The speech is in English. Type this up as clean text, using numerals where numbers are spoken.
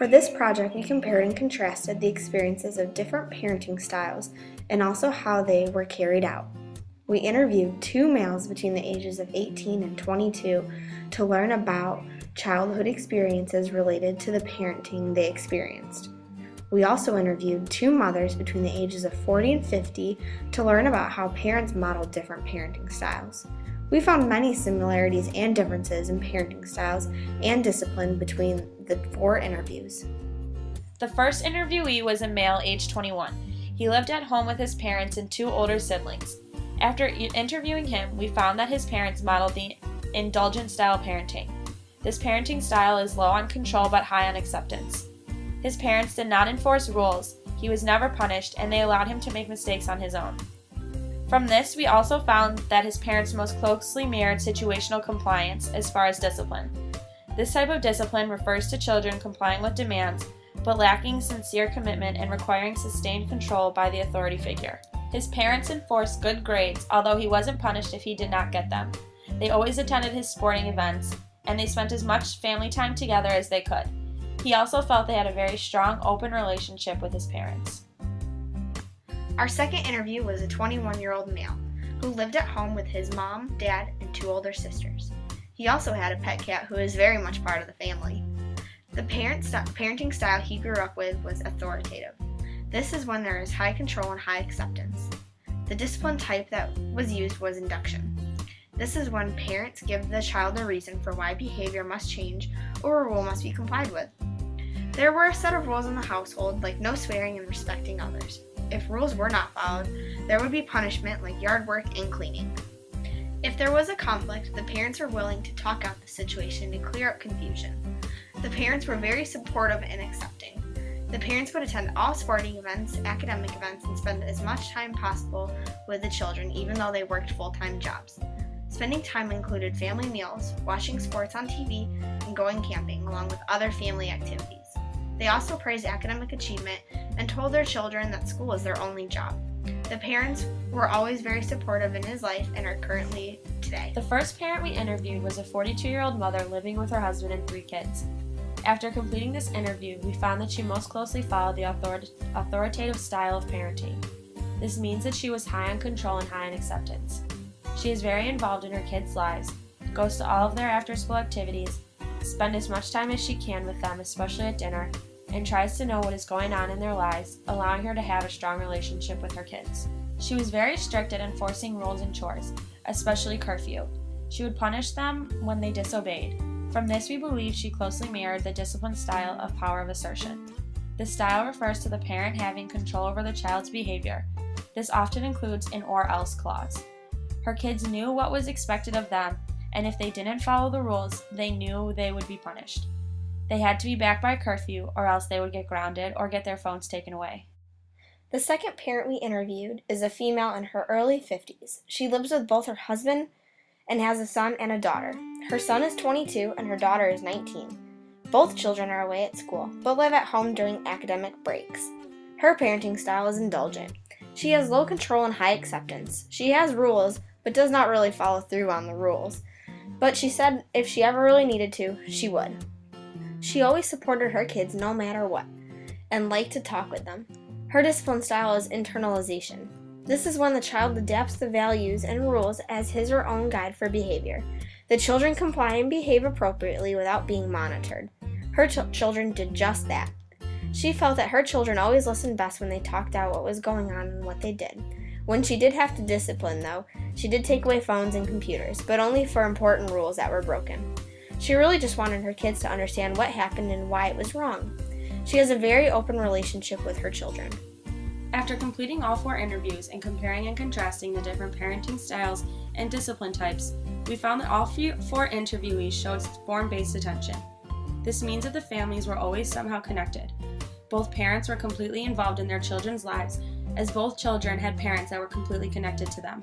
For this project, we compared and contrasted the experiences of different parenting styles and also how they were carried out. We interviewed 2 males between the ages of 18 and 22 to learn about childhood experiences related to the parenting they experienced. We also interviewed 2 mothers between the ages of 40 and 50 to learn about how parents modeled different parenting styles. We found many similarities and differences in parenting styles and discipline between the 4 interviews. The first interviewee was a male aged 21. He lived at home with his parents and 2 older siblings. After interviewing him, we found that his parents modeled the indulgent style parenting. This parenting style is low on control but high on acceptance. His parents did not enforce rules, he was never punished, and they allowed him to make mistakes on his own. From this, we also found that his parents most closely mirrored situational compliance as far as discipline. This type of discipline refers to children complying with demands, but lacking sincere commitment and requiring sustained control by the authority figure. His parents enforced good grades, although he wasn't punished if he did not get them. They always attended his sporting events, and they spent as much family time together as they could. He also felt they had a very strong, open relationship with his parents. Our second interview was a 21-year-old male who lived at home with his mom, dad, and 2 older sisters. He also had a pet cat who is very much part of the family. The parenting style he grew up with was authoritative. This is when there is high control and high acceptance. The discipline type that was used was induction. This is when parents give the child a reason for why behavior must change or a rule must be complied with. There were a set of rules in the household, like no swearing and respecting others. If rules were not followed, there would be punishment like yard work and cleaning. If there was a conflict, the parents were willing to talk out the situation and clear up confusion. The parents were very supportive and accepting. The parents would attend all sporting events, academic events, and spend as much time possible with the children, even though they worked full-time jobs. Spending time included family meals, watching sports on TV, and going camping, along with other family activities. They also praised academic achievement and told their children that school is their only job. The parents were always very supportive in his life and are currently today. The first parent we interviewed was a 42-year-old mother living with her husband and 3 kids. After completing this interview, we found that she most closely followed the authoritative style of parenting. This means that she was high on control and high on acceptance. She is very involved in her kids' lives, goes to all of their after-school activities, spends as much time as she can with them, especially at dinner, and tries to know what is going on in their lives, allowing her to have a strong relationship with her kids. She was very strict at enforcing rules and chores, especially curfew. She would punish them when they disobeyed. From this, we believe she closely mirrored the discipline style of power of assertion. This style refers to the parent having control over the child's behavior. This often includes an or else clause. Her kids knew what was expected of them, and if they didn't follow the rules, they knew they would be punished. They had to be back by curfew, or else they would get grounded or get their phones taken away. The second parent we interviewed is a female in her early 50s. She lives with both her husband and has a son and a daughter. Her son is 22 and her daughter is 19. Both children are away at school, but live at home during academic breaks. Her parenting style is indulgent. She has low control and high acceptance. She has rules, but does not really follow through on the rules. But she said if she ever really needed to, she would. She always supported her kids no matter what, and liked to talk with them. Her discipline style is internalization. This is when the child adapts the values and rules as his or own guide for behavior. The children comply and behave appropriately without being monitored. Her children did just that. She felt that her children always listened best when they talked out what was going on and what they did. When she did have to discipline, though, she did take away phones and computers, but only for important rules that were broken. She really just wanted her kids to understand what happened and why it was wrong. She has a very open relationship with her children. After completing all 4 interviews and comparing and contrasting the different parenting styles and discipline types, we found that all 4 interviewees showed form-based attention. This means that the families were always somehow connected. Both parents were completely involved in their children's lives, as both children had parents that were completely connected to them.